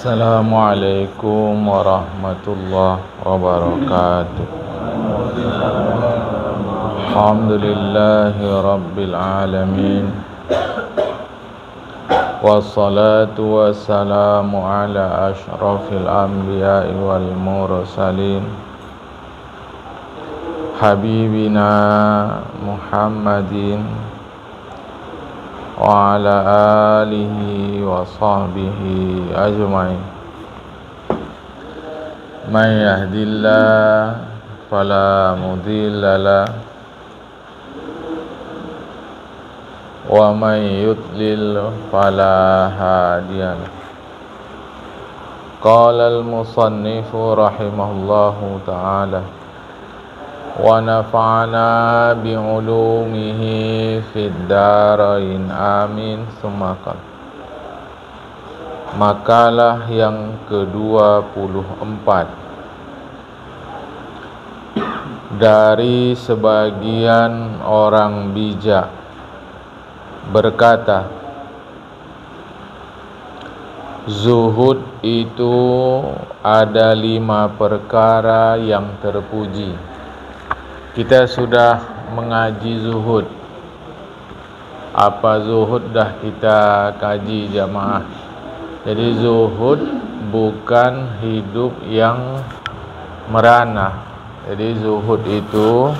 Assalamualaikum warahmatullahi wabarakatuh. Alhamdulillahi rabbil alamin. Wassalatu wassalamu ala ashrafil anbiya'i wal mursalin habibina Muhammadin wa ala alihi wa sahbihi ajma'in. Man yahdillah fala mudilla lah wa man yudlil fala hadiya lah. Qala al-musannifu rahimahullahu ta'ala wa nafa'ana bi'ulumihi fid darain amin. Sumakal. Makalah yang ke-24 dari sebagian orang bijak berkata, zuhud itu ada 5 perkara yang terpuji. Kita sudah mengaji zuhud. Apa zuhud dah kita kaji jamaah. Jadi zuhud bukan hidup yang merana. Jadi zuhud itu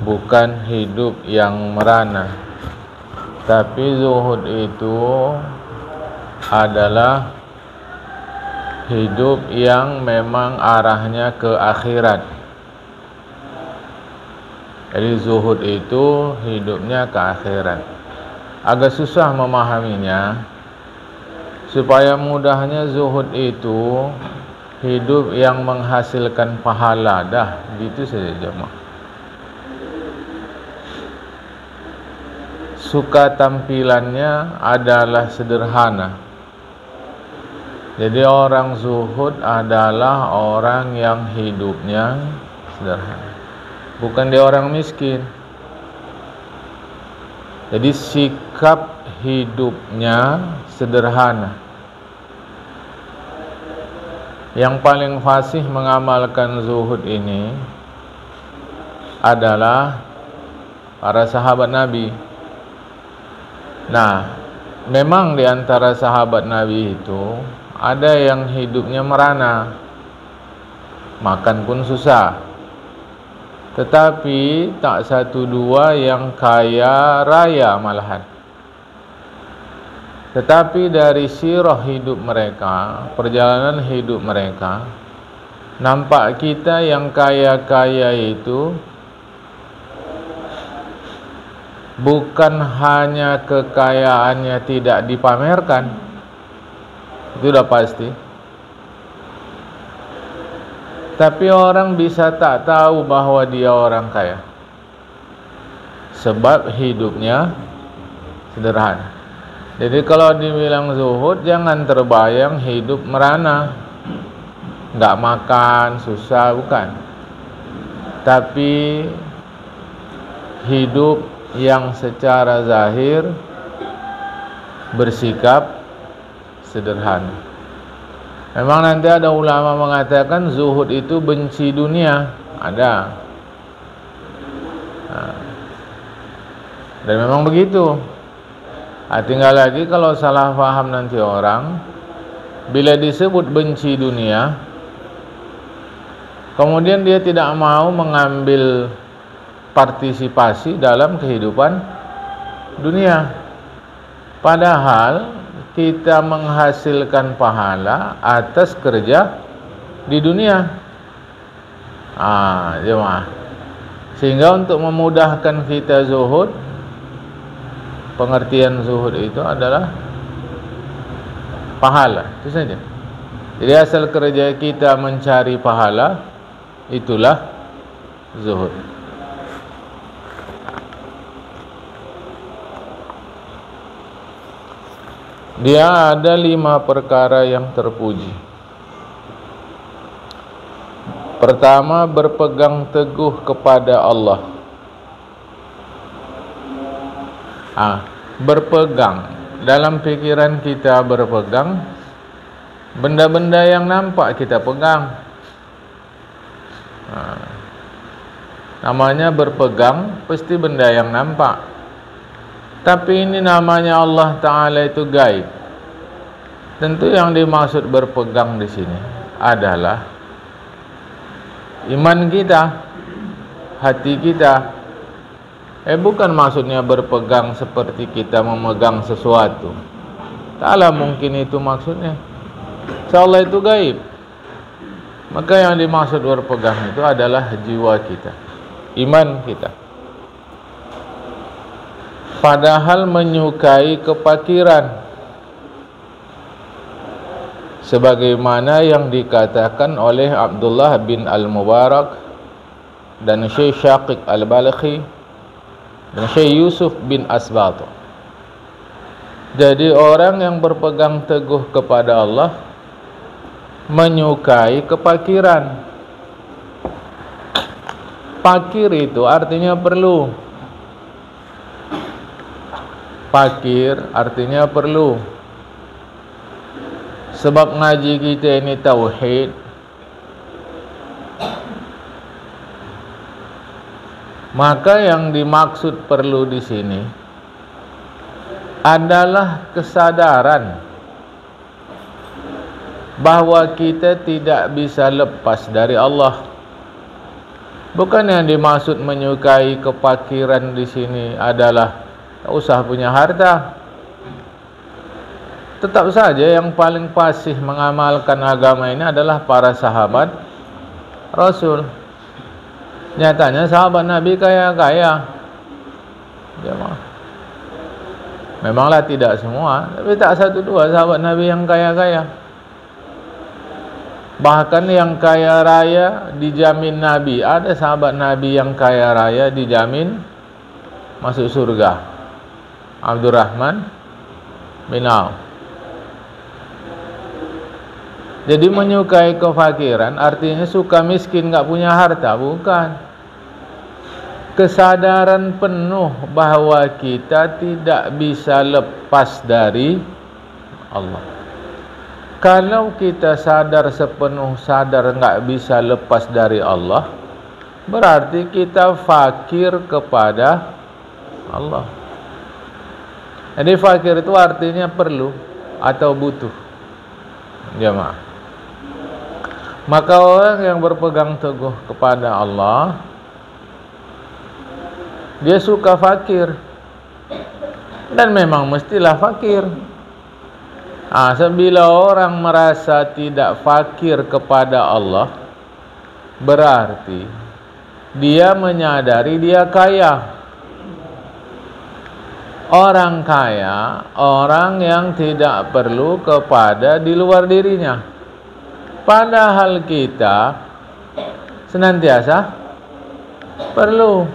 bukan hidup yang merana, tapi zuhud itu adalah hidup yang memang arahnya ke akhirat. Jadi zuhud itu hidupnya ke akhirat. Agak susah memahaminya. Supaya mudahnya, zuhud itu hidup yang menghasilkan pahala. Dah, gitu saja jemaah. Suka tampilannya adalah sederhana. Jadi orang zuhud adalah orang yang hidupnya sederhana. Bukan dia orang miskin. Jadi sikap hidupnya sederhana. Yang paling fasih mengamalkan zuhud ini adalah para sahabat Nabi. Nah, memang di antara sahabat Nabi itu ada yang hidupnya merana, makan pun susah. Tetapi tak satu dua yang kaya raya malahan. Tetapi dari sirah hidup mereka, perjalanan hidup mereka, nampak kita yang kaya-kaya itu bukan hanya kekayaannya tidak dipamerkan. Itu sudah pasti. Tapi orang bisa tak tahu bahwa dia orang kaya, sebab hidupnya sederhana. Jadi kalau dibilang zuhud, jangan terbayang hidup merana, enggak makan, susah, bukan. Tapi hidup yang secara zahir bersikap sederhana. Memang nanti ada ulama mengatakan zuhud itu benci dunia, ada. Dan memang begitu. Tinggal lagi kalau salah faham nanti orang, bila disebut benci dunia, kemudian dia tidak mau mengambil partisipasi dalam kehidupan dunia. Padahal kita menghasilkan pahala atas kerja di dunia. Jemaah. Sehingga untuk memudahkan kita zuhud, pengertian zuhud itu adalah pahala, itu saja. Jadi asal kerja kita mencari pahala, itulah zuhud. Dia ada 5 perkara yang terpuji. Pertama, berpegang teguh kepada Allah. Berpegang. Dalam pikiran kita berpegang, Benda-benda yang nampak kita pegang. Namanya berpegang, pasti benda yang nampak. Tapi ini namanya Allah Ta'ala itu gaib. Tentu yang dimaksud berpegang di sini adalah iman kita, hati kita. Bukan maksudnya berpegang seperti kita memegang sesuatu. Taklah mungkin itu maksudnya. Insyaallah itu gaib. Maka yang dimaksud berpegang itu adalah jiwa kita, iman kita. Padahal menyukai kepakiran, sebagaimana yang dikatakan oleh Abdullah bin Al-Mubarak dan Syekh Syaqiq Al-Balakhi dan Syekh Yusuf bin Asbat. Jadi orang yang berpegang teguh kepada Allah menyukai kepakiran. Pakir itu artinya perlu. Pakir artinya perlu. Sebab ngaji kita ini tauhid. Maka yang dimaksud perlu di sini adalah kesadaran bahwa kita tidak bisa lepas dari Allah. Bukan yang dimaksud menyukai kepakiran di sini adalah tak usah punya harta. Tetap saja yang paling fasih mengamalkan agama ini adalah para sahabat Rasul. Nyatanya sahabat Nabi kaya-kaya. Memanglah tidak semua, tapi tak satu dua sahabat Nabi yang kaya-kaya. Bahkan yang kaya raya dijamin Nabi. Ada sahabat Nabi yang kaya raya dijamin masuk surga. Abdurrahman bin Auf. Jadi menyukai kefakiran artinya suka miskin, enggak punya harta, bukan. Kesadaran penuh bahwa kita tidak bisa lepas dari Allah. Kalau kita sadar sepenuh sadar enggak bisa lepas dari Allah, berarti kita fakir kepada Allah. Jadi fakir itu artinya perlu atau butuh. Jemaah. Maka orang yang berpegang teguh kepada Allah, dia suka fakir. Dan memang mestilah fakir. Sebila orang merasa tidak fakir kepada Allah, berarti dia menyadari dia kaya. Orang kaya, orang yang tidak perlu kepada di luar dirinya. Padahal kita senantiasa perlu.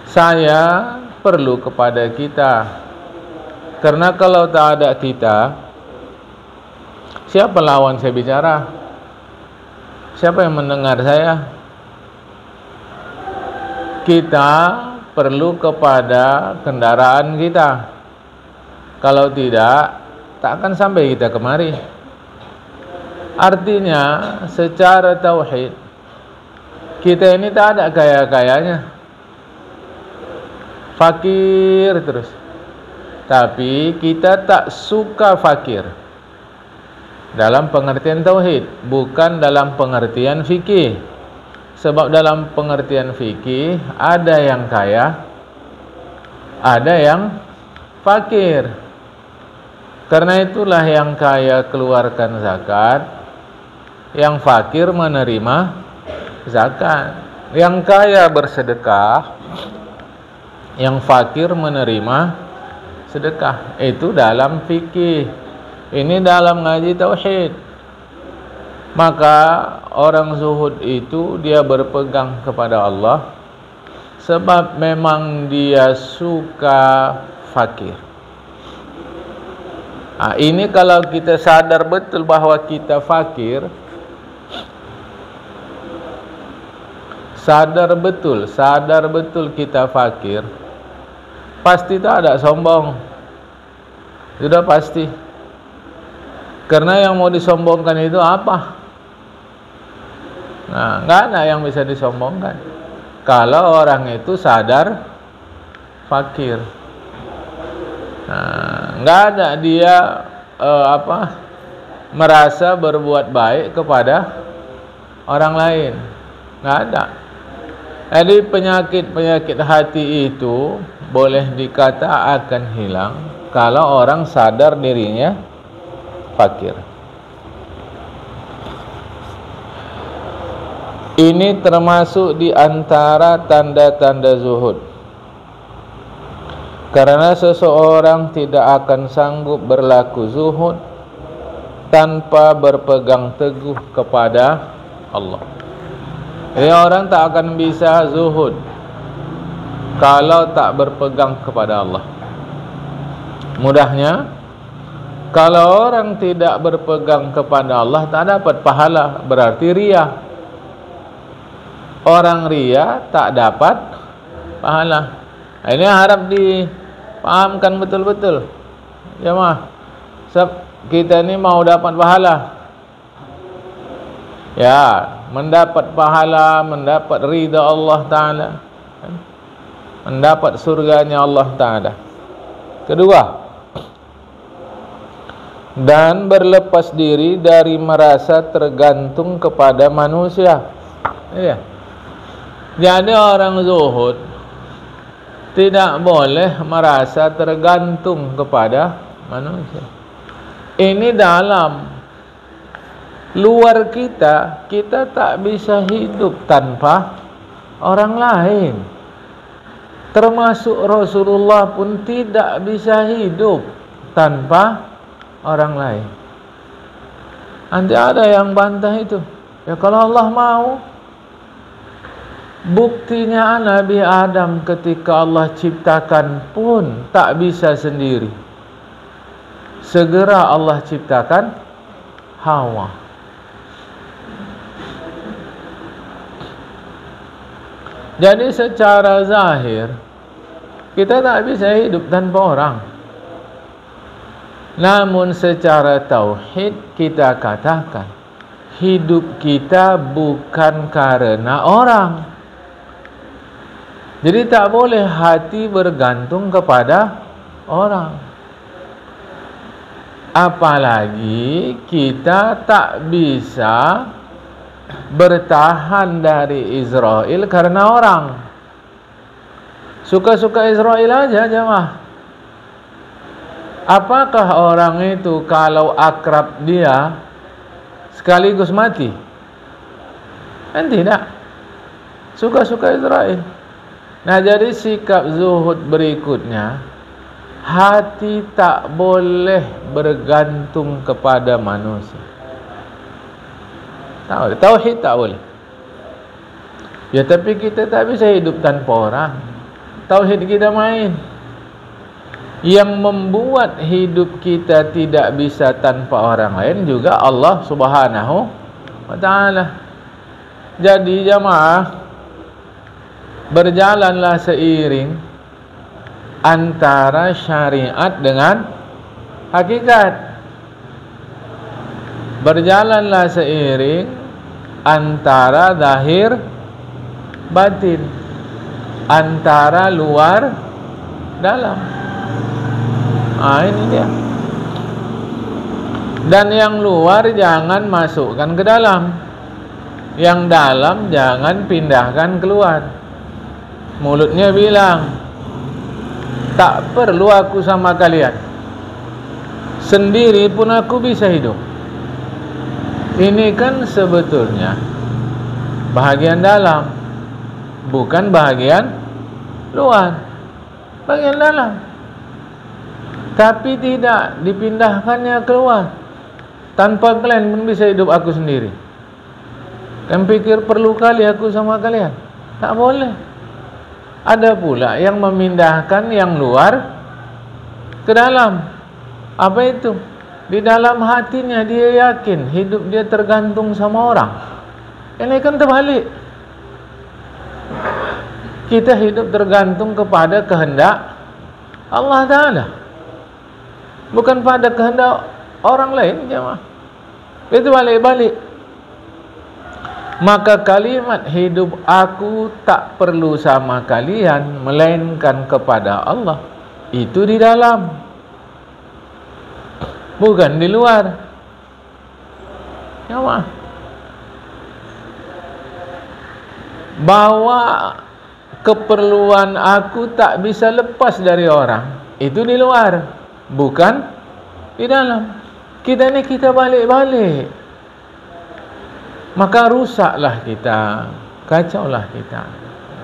Saya perlu kepada kita. Karena kalau tak ada kita, siapa lawan saya bicara? Siapa yang mendengar saya? Kita perlu kepada kendaraan kita. Kalau tidak, tak akan sampai kita kemari. Artinya, secara tauhid, kita ini tak ada kaya-kayanya. Fakir terus. Tapi kita tak suka fakir. Dalam pengertian tauhid, bukan dalam pengertian fikih. Sebab dalam pengertian fikih ada yang kaya, ada yang fakir. Karena itulah yang kaya keluarkan zakat, yang fakir menerima zakat. Yang kaya bersedekah, yang fakir menerima sedekah. Itu dalam fikih. Ini dalam ngaji tauhid. Maka orang zuhud itu dia berpegang kepada Allah sebab memang dia suka fakir. Ini kalau kita sadar betul bahwa kita fakir, sadar betul kita fakir, pasti tak ada sombong. Sudah pasti. Karena yang mau disombongkan itu apa? Nah, nggak ada yang bisa disombongkan. Kalau orang itu sadar fakir. Nah, nggak ada dia merasa berbuat baik kepada orang lain. Nggak ada. Jadi penyakit hati itu boleh dikata akan hilang kalau orang sadar dirinya fakir. Ini termasuk di antara tanda-tanda zuhud. Karena seseorang tidak akan sanggup berlaku zuhud tanpa berpegang teguh kepada Allah. Jadi orang tak akan bisa zuhud kalau tak berpegang kepada Allah. Mudahnya, kalau orang tidak berpegang kepada Allah tak dapat pahala, berarti riya. Orang riya tak dapat pahala. Ini harap dipahamkan betul-betul. Jemaah, kita ini mau dapat pahala. Ya, mendapat pahala, mendapat ridha Allah Ta'ala, mendapat surganya Allah Ta'ala. Kedua, dan berlepas diri dari merasa tergantung kepada manusia. Iya. Jadi orang zuhud tidak boleh merasa tergantung kepada manusia. Ini dalam. Luar kita tak bisa hidup tanpa orang lain. Termasuk Rasulullah pun tidak bisa hidup tanpa orang lain. Nanti ada yang bantah itu. Ya kalau Allah mau. Buktinya Nabi Adam ketika Allah ciptakan pun tak bisa sendiri. Segera Allah ciptakan Hawa. Jadi secara zahir kita tak bisa hidup tanpa orang. Namun secara tauhid kita katakan hidup kita bukan karena orang. Jadi tak boleh hati bergantung kepada orang. Apalagi kita tak bisa bertahan dari Israel karena orang. Suka-suka Israel aja jemaah. Apakah orang itu kalau akrab dia sekaligus mati? Kan tidak. Suka-suka Israel. Nah, jadi sikap zuhud berikutnya, hati tak boleh bergantung kepada manusia. Tak boleh. Tauhid tak boleh. Ya, tapi kita tak bisa hidup tanpa orang. Tauhid kita main. Yang membuat hidup kita tidak bisa tanpa orang lain juga Allah Subhanahu wa Ta'ala. Jadi jamaah, berjalanlah seiring antara syariat dengan hakikat. Berjalanlah seiring antara zahir batin, antara luar dalam. Ini dia. Dan yang luar jangan masukkan ke dalam, yang dalam jangan pindahkan keluar. Mulutnya bilang, tak perlu aku sama kalian, sendiri pun aku bisa hidup. Ini kan sebetulnya bahagian dalam, bukan bahagian luar. Bahagian dalam, tapi tidak dipindahkannya keluar. Tanpa kalian pun bisa hidup aku sendiri. Kan pikir perlu kali aku sama kalian? Tak boleh. Ada pula yang memindahkan yang luar ke dalam. Apa itu? Di dalam hatinya dia yakin hidup dia tergantung sama orang. Ini kan terbalik. Kita hidup tergantung kepada kehendak Allah Ta'ala, bukan pada kehendak orang lain jemaah. Itu balik-balik. Maka kalimat hidup aku tak perlu sama kalian, melainkan kepada Allah. Itu di dalam, bukan di luar. Jemaah, bahwa keperluan aku tak bisa lepas dari orang, itu di luar, bukan di dalam. Kita ni kita balik-balik, maka rusaklah kita, kacaulah kita.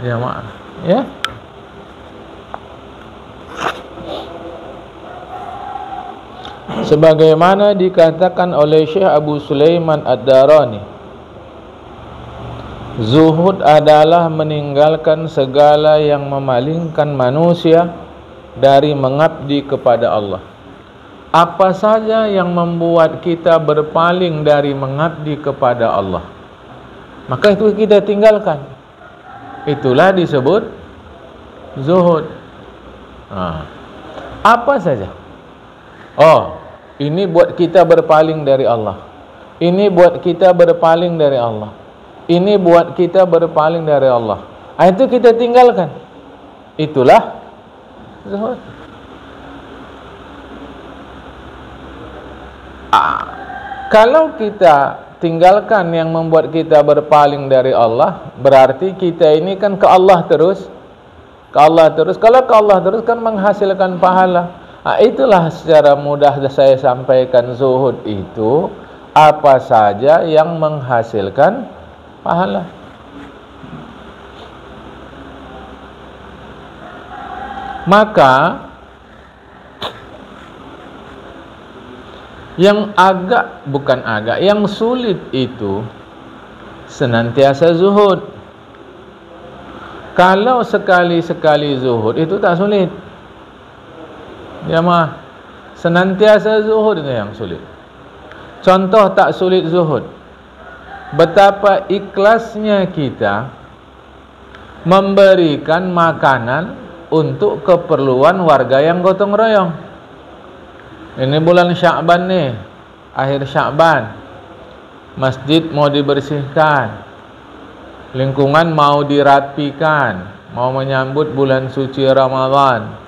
Jemaah, ya. Sebagaimana dikatakan oleh Syekh Abu Sulaiman Ad-Darani, zuhud adalah meninggalkan segala yang memalingkan manusia dari mengabdi kepada Allah. Apa saja yang membuat kita berpaling dari mengabdi kepada Allah, maka itu kita tinggalkan. Itulah disebut zuhud. Apa saja. Oh, ini buat kita berpaling dari Allah. Ini buat kita berpaling dari Allah. Ini buat kita berpaling dari Allah. Itu kita tinggalkan. Itulah zuhud. Kalau kita tinggalkan yang membuat kita berpaling dari Allah, berarti kita ini kan ke Allah terus. Ke Allah terus. Kalau ke Allah terus kan menghasilkan pahala. Itulah secara mudah saya sampaikan, zuhud itu apa saja yang menghasilkan pahala. Maka yang yang sulit itu senantiasa zuhud. Kalau sekali-sekali zuhud itu tak sulit. Jemaah, senantiasa zuhud itu yang sulit. Contoh tak sulit zuhud, betapa ikhlasnya kita memberikan makanan untuk keperluan warga yang gotong royong. Ini bulan Sya'ban nih, akhir Sya'ban, masjid mau dibersihkan, lingkungan mau dirapikan, mau menyambut bulan suci Ramadan.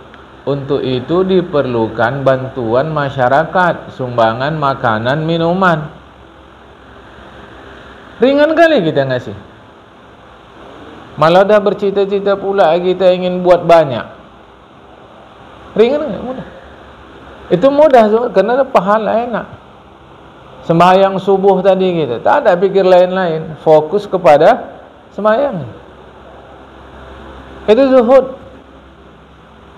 Untuk itu diperlukan bantuan masyarakat, sumbangan makanan, minuman. Ringan kali kita ngasih. Malah dah bercita-cita pula kita ingin buat banyak. Ringan kan? Mudah. Itu mudah kerana ada pahala enak. Sembahyang subuh tadi kita tak ada pikir lain-lain, fokus kepada sembahyang. Itu zuhud.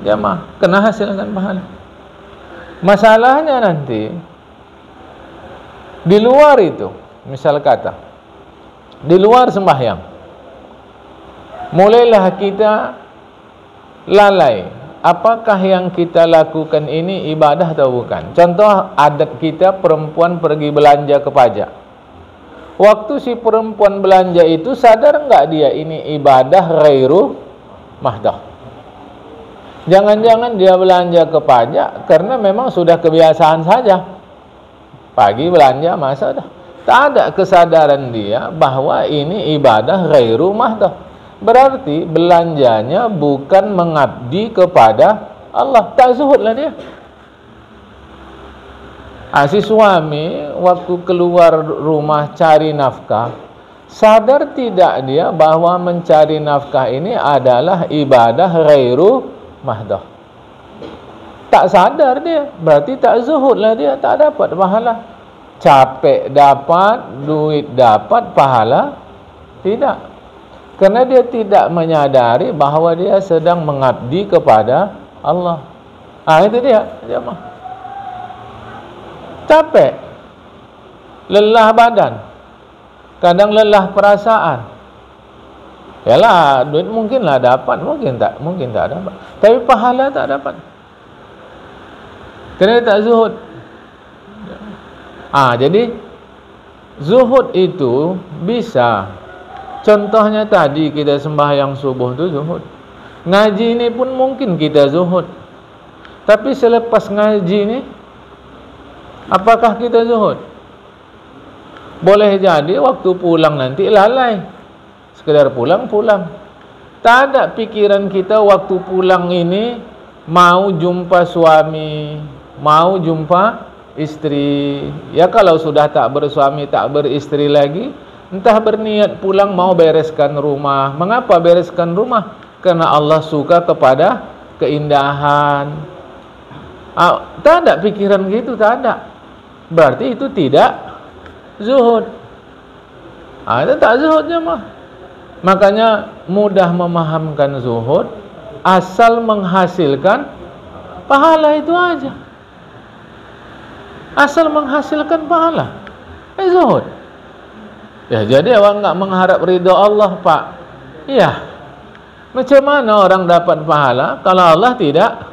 Jamaah, kena hasilkan pahala. Masalahnya nanti di luar itu, misal kata di luar sembahyang, mulailah kita lalai. Apakah yang kita lakukan ini ibadah atau bukan? Contoh adat kita, perempuan pergi belanja ke pajak. Waktu si perempuan belanja itu sadar enggak dia ini ibadah ghairu mahdah? Jangan-jangan dia belanja ke pajak karena memang sudah kebiasaan saja. Pagi belanja, masa dah. Tak ada kesadaran dia bahwa ini ibadah ghairu mahdah. Berarti belanjanya bukan mengabdi kepada Allah. Tak zuhudlah dia. Si suami waktu keluar rumah cari nafkah, sadar tidak dia bahwa mencari nafkah ini adalah ibadah ghairu mahdah? Tak sadar dia, berarti tak zuhudlah dia, tak dapat pahala. Capek dapat, duit dapat, pahala tidak. Kerana dia tidak menyadari bahawa dia sedang mengabdi kepada Allah. Itu dia, jemaah. Capek, lelah badan, kadang lelah perasaan. Yalah, duit mungkinlah dapat, mungkin tak dapat. Tapi pahala tak dapat. Kerana tak zuhud. Jadi zuhud itu bisa. Contohnya tadi kita sembahyang subuh tu zuhud. Ngaji ini pun mungkin kita zuhud. Tapi selepas ngaji ni Apakah kita zuhud? Boleh jadi waktu pulang nanti lalai, sekedar pulang. Tak ada pikiran kita waktu pulang ini mau jumpa suami, mau jumpa istri. Ya kalau sudah tak bersuami, tak beristri lagi, entah berniat pulang mau bereskan rumah. Mengapa bereskan rumah? Karena Allah suka kepada keindahan. Tak ada pikiran gitu, tak ada. Berarti itu tidak zuhud. Itu tak zuhudnya mah. Makanya mudah memahamkan zuhud, asal menghasilkan pahala itu aja. Asal menghasilkan pahala, zuhud. Ya jadi orang nggak mengharap ridho Allah, Pak. Iya. Macam mana orang dapat pahala kalau Allah tidak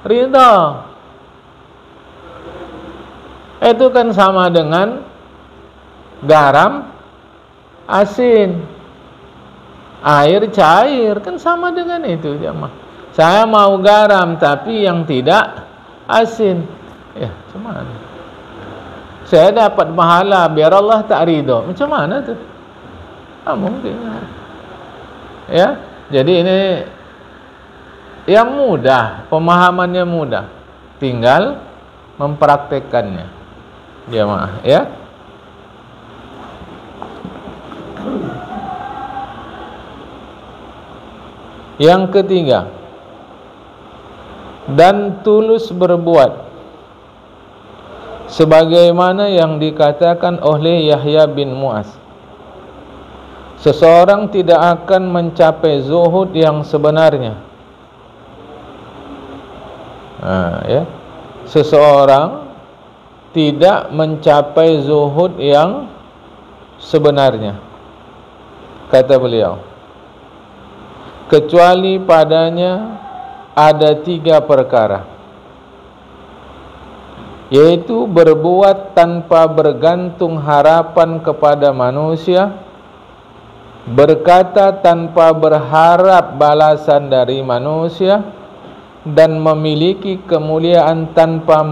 ridho? Itu kan sama dengan garam, asin, air cair, kan sama dengan itu jemaah. Saya mau garam tapi yang tidak asin. Ya, macam mana? Saya dapat pahala biar Allah tak ridho. Macam mana tuh? Mungkin. Ya, jadi ini yang mudah, pemahamannya mudah. Tinggal mempraktekannya. Jemaah, ya. Yang ketiga, dan tulus berbuat sebagaimana yang dikatakan oleh Yahya bin Mu'az. Seseorang tidak akan mencapai zuhud yang sebenarnya. Ya. Seseorang tidak mencapai zuhud yang sebenarnya, kata beliau, kecuali padanya ada 3 perkara, yaitu berbuat tanpa bergantung harapan kepada manusia, berkata tanpa berharap balasan dari manusia, dan memiliki kemuliaan tanpa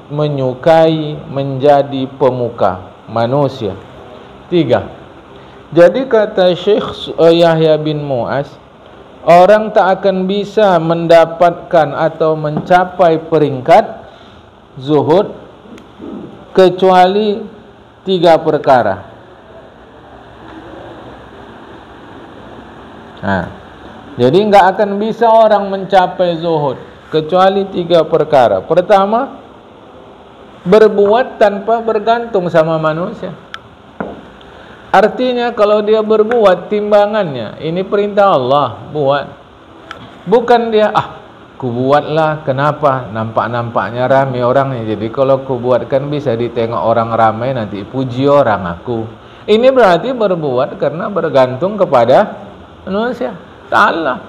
menyukai menjadi pemuka manusia. 3. Jadi kata Syekh Yahya bin Mu'az, orang tak akan bisa mendapatkan atau mencapai peringkat zuhud kecuali 3 perkara. Jadi enggak akan bisa orang mencapai zuhud kecuali 3 perkara. Pertama, berbuat tanpa bergantung sama manusia. Artinya kalau dia berbuat, timbangannya ini perintah Allah, buat. Bukan dia ku buatlah, kenapa? Nampak-nampaknya ramai orangnya. Jadi kalau ku buatkan bisa ditengok orang ramai, nanti puji orang aku. Ini berarti berbuat karena bergantung kepada manusia. Allah.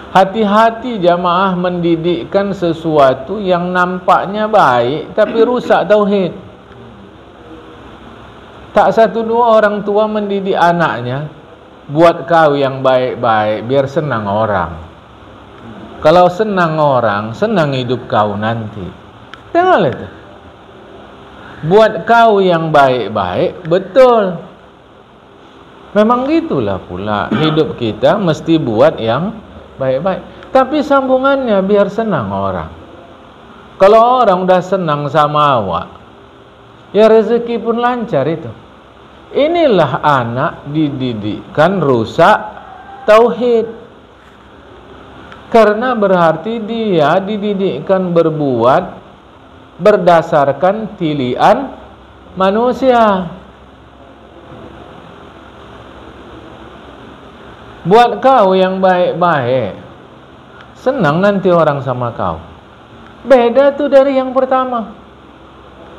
Hati-hati jamaah mendidikkan sesuatu yang nampaknya baik tapi rusak tauhid. Tak 1-2 orang tua mendidik anaknya, buat kau yang baik-baik biar senang orang. Kalau senang orang, senang hidup kau nanti. Tengok itu. Buat kau yang baik-baik, betul. Memang gitulah pula hidup kita, mesti buat yang baik-baik. Tapi sambungannya biar senang orang. Kalau orang udah senang sama awak, ya rezeki pun lancar itu. Inilah anak dididikkan rusak tauhid. Karena berarti dia dididikkan berbuat berdasarkan pilihan manusia. Buat kau yang baik-baik, senang nanti orang sama kau. Beda tuh dari yang pertama.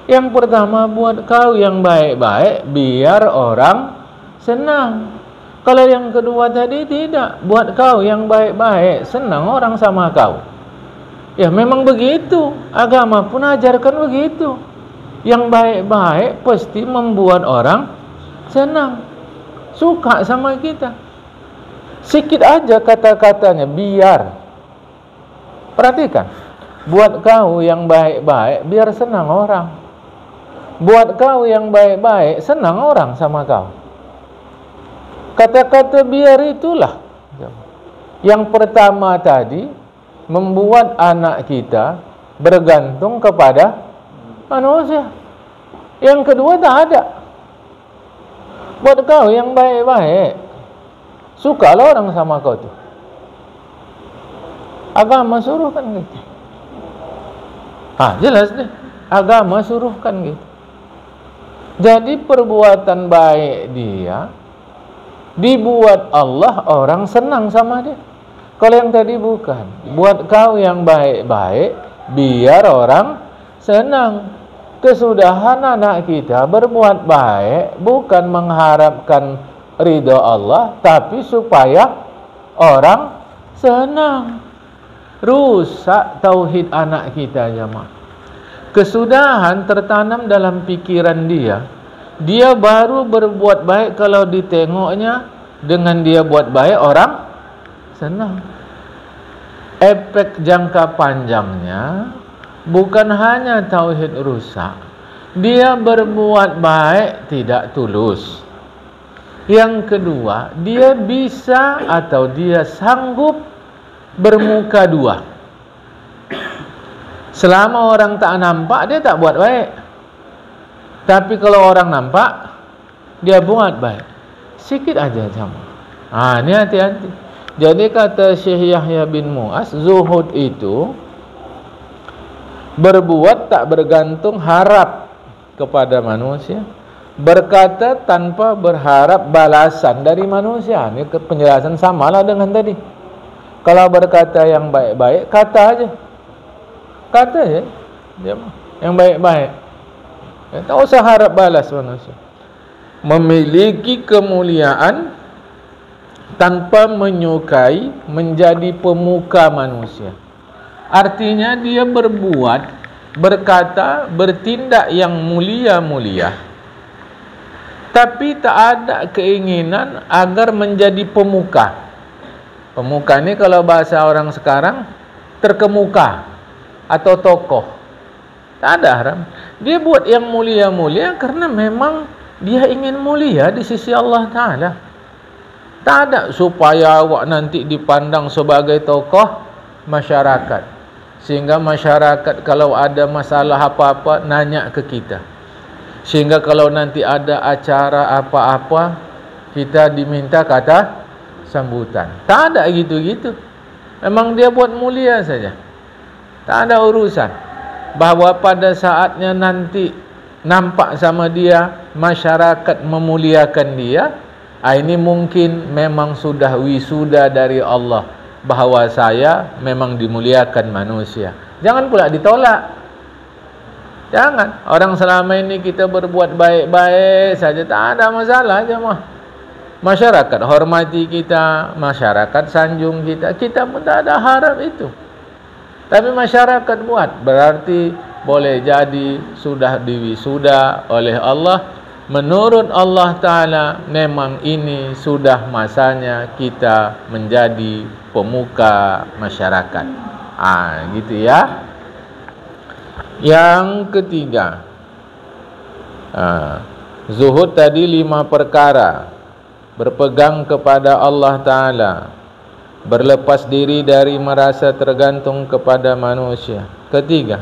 Yang pertama buat kau yang baik-baik biar orang senang. Kalau yang kedua tadi tidak, buat kau yang baik-baik senang orang sama kau. Ya memang begitu, agama pun ajarkan begitu. Yang baik-baik pasti membuat orang senang, suka sama kita. Sikit aja kata-katanya biar. Perhatikan, Buat kau yang baik-baik biar senang orang. Buat kau yang baik-baik senang orang sama kau. Kata-kata biar itulah. Yang pertama tadi membuat anak kita bergantung kepada manusia. Yang kedua tak ada. Buat kau yang baik-baik, sukalah orang sama kau tu. Agama suruhkan gitu. Jelas deh. Agama suruhkan gitu. Jadi perbuatan baik dia dibuat Allah orang senang sama dia. Kalau yang tadi bukan. Buat kau yang baik-baik biar orang senang. Kesudahan anak kita berbuat baik bukan mengharapkan ridha Allah, tapi supaya orang senang. Rusak tauhid anak kita, jemaah. Kesudahan tertanam dalam pikiran dia. Dia baru berbuat baik kalau ditengoknya dengan dia buat baik orang senang. Efek jangka panjangnya bukan hanya tauhid rusak, dia berbuat baik tidak tulus. Yang kedua, dia bisa atau dia sanggup bermuka dua. Selama orang tak nampak, dia tak buat baik. Tapi kalau orang nampak, dia buat baik. Sikit aja sama. Ini hati-hati. Jadi kata Syekh Yahya bin Mu'az, zuhud itu berbuat tak bergantung harap kepada manusia, berkata tanpa berharap balasan dari manusia. Ini penjelasan samalah dengan tadi. Kalau berkata yang baik-baik, kata aja. Kata aja. Yang baik-baik. Tak usah harap balas manusia. Memiliki kemuliaan tanpa menyukai menjadi pemuka manusia. Artinya dia berbuat, berkata, bertindak yang mulia-mulia, tapi tak ada keinginan agar menjadi pemuka. Pemuka ini kalau bahasa orang sekarang terkemuka atau tokoh. Tak ada haram. Dia buat yang mulia-mulia karena memang dia ingin mulia di sisi Allah Ta'ala. Tak ada supaya awak nanti dipandang sebagai tokoh masyarakat, sehingga masyarakat kalau ada masalah apa-apa nanya ke kita, sehingga kalau nanti ada acara apa-apa kita diminta kata sambutan. Tak ada gitu-gitu. Memang dia buat mulia saja. Tak ada urusan bahawa pada saatnya nanti nampak sama dia, masyarakat memuliakan dia. Ini mungkin memang sudah wisuda dari Allah bahawa saya memang dimuliakan manusia. Jangan pula ditolak. Jangan. Orang selama ini kita berbuat baik-baik saja, tak ada masalah jemaah. Masyarakat hormati kita, masyarakat sanjung kita, kita pun tak ada harap itu. Tapi masyarakat buat, berarti boleh jadi sudah diwisuda oleh Allah. Menurut Allah Ta'ala, memang ini sudah masanya kita menjadi pemuka masyarakat. Gitu ya. Yang ketiga, zuhud tadi 5 perkara. Berpegang kepada Allah Ta'ala, berlepas diri dari merasa tergantung kepada manusia. Ketiga,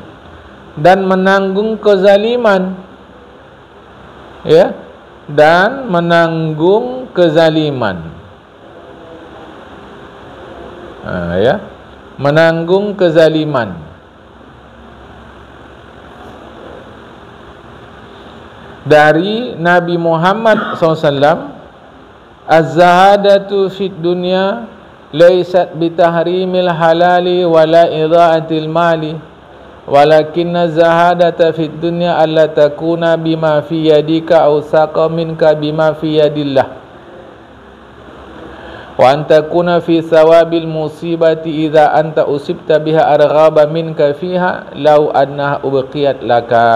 dan menanggung kezaliman. Ya, dan menanggung kezaliman. Ya, menanggung kezaliman. Dari Nabi Muhammad SAW, az-zahadatu fid dunya laysat bitahrimil halali wala idha'atil mali, walakinna zahadata fid dunya alla takuna bima fi yadika aw saqa minka bima fi yadillah, wa an takuna fi sawabil musibati idza anta usibta biha arghaba minka fiha law annaha ubqiyat laka.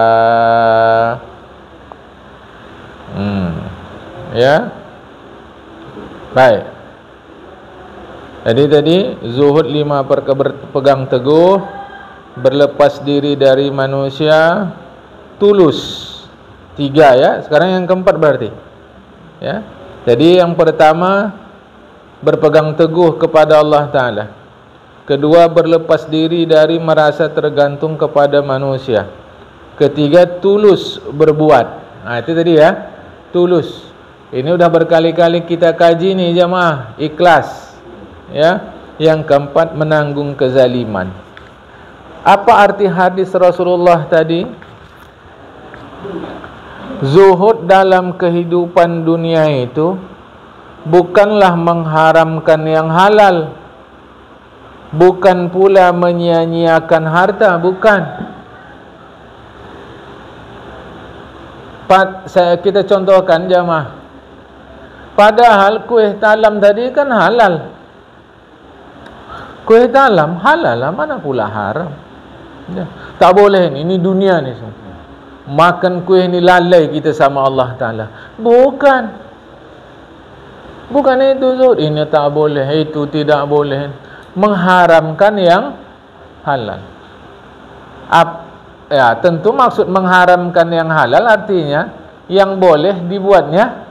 Ya. Baik. Jadi tadi zuhud 5 perkara, berpegang teguh berlepas diri dari manusia, tulus. 3 ya. Sekarang yang keempat berarti. Ya. Jadi yang pertama berpegang teguh kepada Allah Ta'ala. Kedua, berlepas diri dari merasa tergantung kepada manusia. Ketiga, tulus berbuat. Nah, itu tadi ya, tulus. Ini udah berkali-kali kita kaji nih jamaah, ikhlas. Ya. Yang keempat, menanggung kezaliman. Apa arti hadis Rasulullah tadi? Zuhud dalam kehidupan dunia itu bukanlah mengharamkan yang halal, bukan pula menyia-nyiakan harta, bukan. Kita contohkan jamaah. Padahal kuih talam tadi kan halal. Kuih talam halal lah, mana pula haram. Ya. Tak boleh ini dunia ni semua. Makan kuih ni lalai kita sama Allah Ta'ala. Bukan itu zuhud. Ini tak boleh, itu tidak boleh. Mengharamkan yang halal. Ya, tentu maksud mengharamkan yang halal artinya yang boleh dibuatnya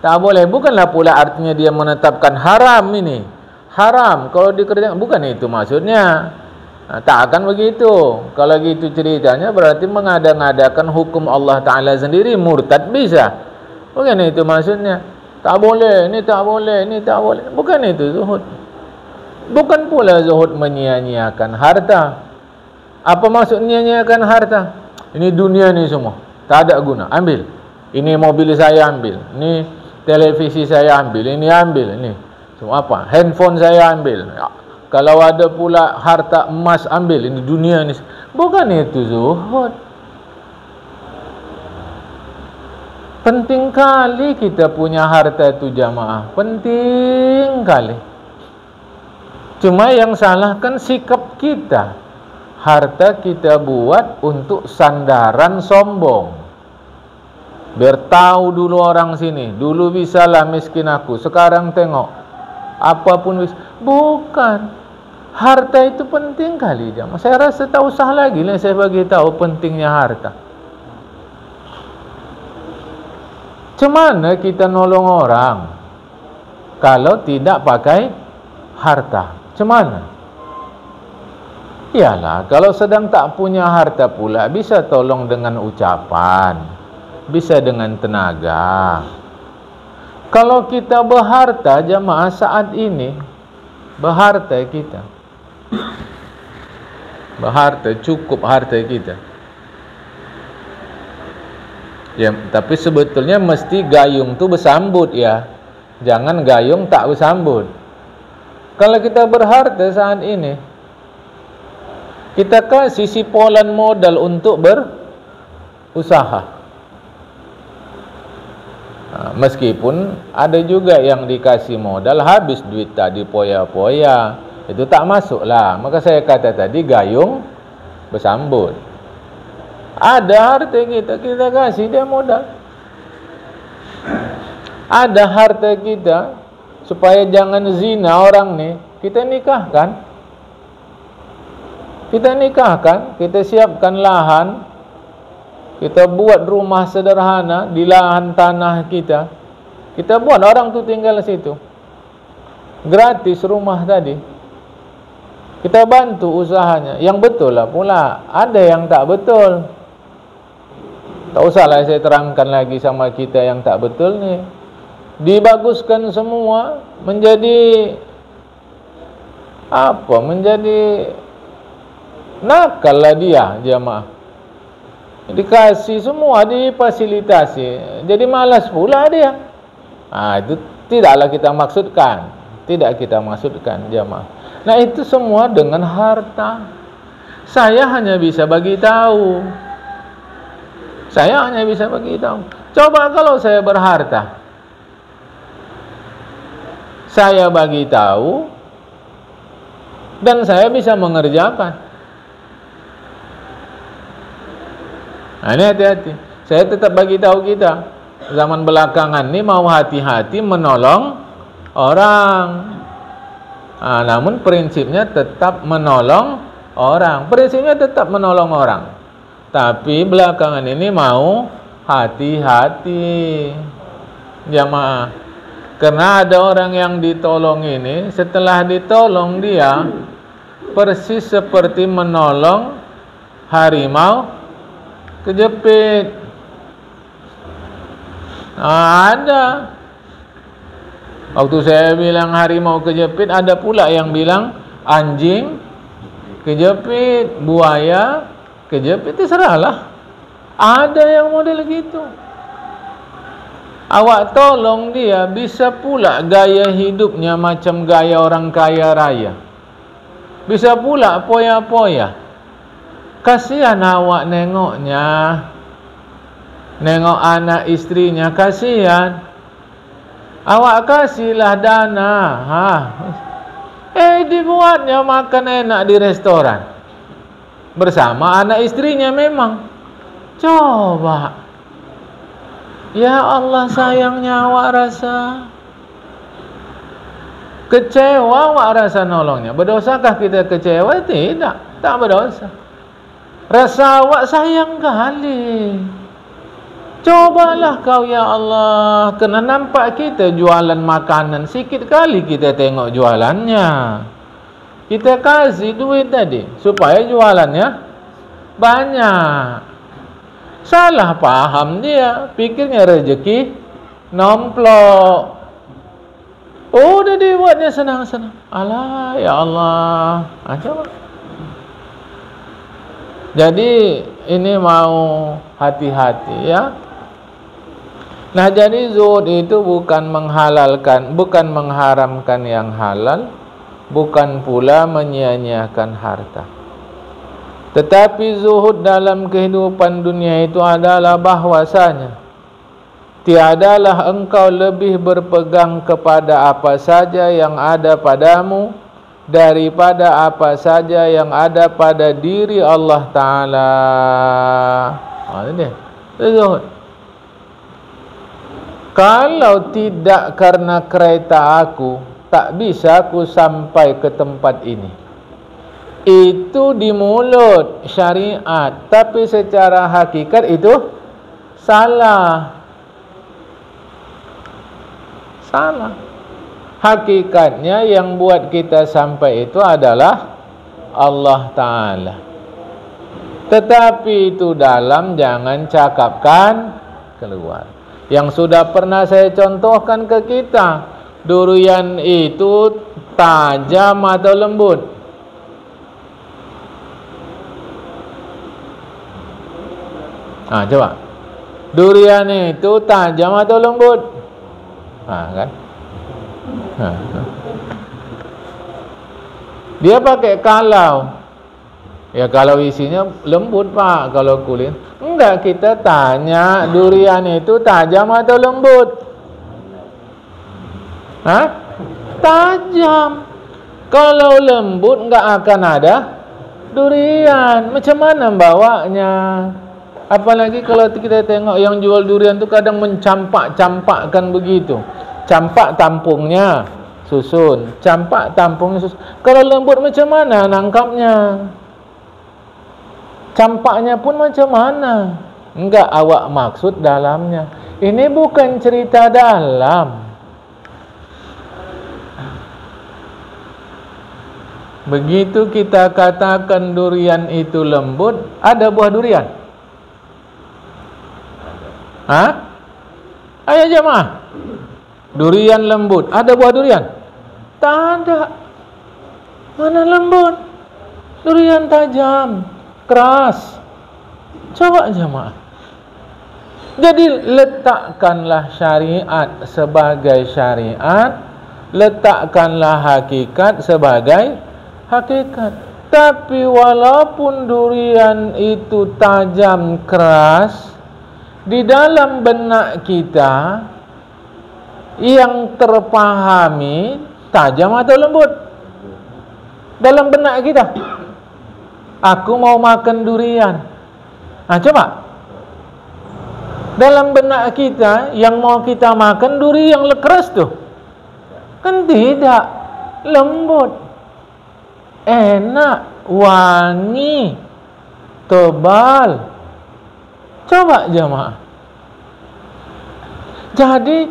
tak boleh. Bukanlah pula artinya dia menetapkan haram ini. Haram kalau dikerjakan, bukan itu maksudnya. Tak akan begitu. Kalau gitu ceritanya berarti mengada-ngadakan hukum Allah Ta'ala sendiri, murtad bisa. Bukan itu maksudnya. Tak boleh, ini tak boleh, ini tak boleh. Bukan itu zuhud. Bukan pula zuhud menyia-nyiakan harta. Apa maksud menyia-nyiakan harta? Ini dunia ni semua, tak ada guna, ambil. Ini mobil saya ambil, ini televisi saya ambil, ini ambil, ini semua apa? Handphone saya ambil. Kalau ada pula harta emas ambil, ini dunia ni. Bukan itu zuhud. Penting kali kita punya harta itu jamaah. Penting kali. Cuma yang salah kan sikap kita. Harta kita buat untuk sandaran sombong. Biar tahu dulu orang sini. Dulu bisalah miskin aku. Sekarang tengok. Apapun bisa. Bukan. Harta itu penting kali jamaah. Saya rasa tak usah lagi lah saya bagi tahu pentingnya harta. Cemana kita nolong orang kalau tidak pakai harta? Cemana? Iyalah, kalau sedang tak punya harta pula bisa tolong dengan ucapan, bisa dengan tenaga. Kalau kita berharta jamaah saat ini, berharta kita, berharta, cukup harta kita. Ya, tapi sebetulnya mesti gayung tu bersambut ya. Jangan gayung tak bersambut. Kalau kita berharta saat ini, kita kasih sipolan modal untuk berusaha. Meskipun ada juga yang dikasih modal habis duit tadi poya-poya, itu tak masuk lah. Maka saya kata tadi gayung bersambut. Ada harta kita, kita kasih dia modal. Ada harta kita, supaya jangan zina orang ni, kita nikahkan. Kita nikahkan, kita siapkan lahan, kita buat rumah sederhana di lahan tanah kita. Kita buat orang tu tinggal situ. Gratis rumah tadi. Kita bantu usahanya. Yang betul lah pula. Ada yang tak betul. Tak usahlah saya terangkan lagi sama kita yang tak betul ni. Dibaguskan semua menjadi apa? Menjadi nakal lah dia jamaah. Dikasih semua, difasilitasi. Jadi malas pula dia. Itu tidaklah kita maksudkan. Tidak kita maksudkan jamaah. Nah itu semua dengan harta. Saya hanya bisa bagi tahu. Saya hanya bisa bagi tahu. Coba kalau saya berharta, saya bagi tahu dan saya bisa mengerjakan. Nah, ini hati-hati. Saya tetap bagi tahu kita zaman belakangan ni mau hati-hati menolong orang. Namun prinsipnya tetap menolong orang. Prinsipnya tetap menolong orang. Tapi belakangan ini mau hati-hati jamaah. Karena ada orang yang ditolong ini, setelah ditolong dia persis seperti menolong harimau kejepit. Ada. Waktu saya bilang harimau kejepit, ada pula yang bilang anjing kejepit, buaya kejepit, terserahlah. Ada yang model gitu. Awak tolong dia, bisa pula gaya hidupnya macam gaya orang kaya raya. Bisa pula poya-poya. Kasihan awak nengoknya. Nengok anak istrinya, kasihan. Awak kasihlah dana. Dibuatnya makan enak di restoran bersama anak istrinya memang. Coba. Ya Allah, sayangnya awak rasa kecewa, awak rasa nolongnya. Berdosakah kita kecewa? Tidak, tak berdosa. Rasa awak sayang kali. Cobalah kau ya Allah. Kena nampak kita jualan makanan, sikit kali kita tengok jualannya. Kita kasih duit tadi supaya jualannya banyak. Salah paham dia, pikirnya rezeki nomplok. Udah dibuatnya senang-senang. Alah ya Allah. Coba. Jadi ini mau hati-hati ya. Nah, jadi zuhud itu bukan menghalalkan, bukan mengharamkan yang halal, bukan pula menyia-nyiakan harta. Tetapi zuhud dalam kehidupan dunia itu adalah bahwasanya tiadalah engkau lebih berpegang kepada apa saja yang ada padamu daripada apa saja yang ada pada diri Allah Ta'ala. Ini dia, zuhud. Kalau tidak karena kereta aku, tak bisa aku sampai ke tempat ini. Itu di mulut syariat, tapi secara hakikat itu salah. Salah. Hakikatnya yang buat kita sampai itu adalah Allah Ta'ala. Tetapi itu dalam, jangan cakapkan keluar. Yang sudah pernah saya contohkan ke kita, durian itu tajam atau lembut? Coba. Durian itu tajam atau lembut? Kan? Dia pakai kalau. Ya kalau isinya lembut Pak, kalau kulit. Enggak, kita tanya durian itu tajam atau lembut? Tajam. Kalau lembut enggak akan ada durian. Macam mana bawanya? Apalagi kalau kita tengok yang jual durian tu kadang mencampak-campakkan begitu. Campak tampungnya susun, campak tampungnya susun. Kalau lembut macam mana nangkapnya? Campaknya pun macam mana? Enggak awak maksud dalamnya. Ini bukan cerita dalam. Begitu kita katakan durian itu lembut, ada buah durian? Ayo jemaah. Durian lembut, ada buah durian? Tak ada. Mana lembut? Durian tajam, keras. Coba jemaah. Jadi letakkanlah syariat sebagai syariat, letakkanlah hakikat sebagai hakikat. Tapi walaupun durian itu tajam, keras, di dalam benak kita yang terpahami tajam atau lembut. Dalam benak kita, aku mau makan durian. Coba. Dalam benak kita yang mau kita makan durian yang keras tuh. Kan tidak, lembut, enak, wangi, tebal. Coba jemaah. Jadi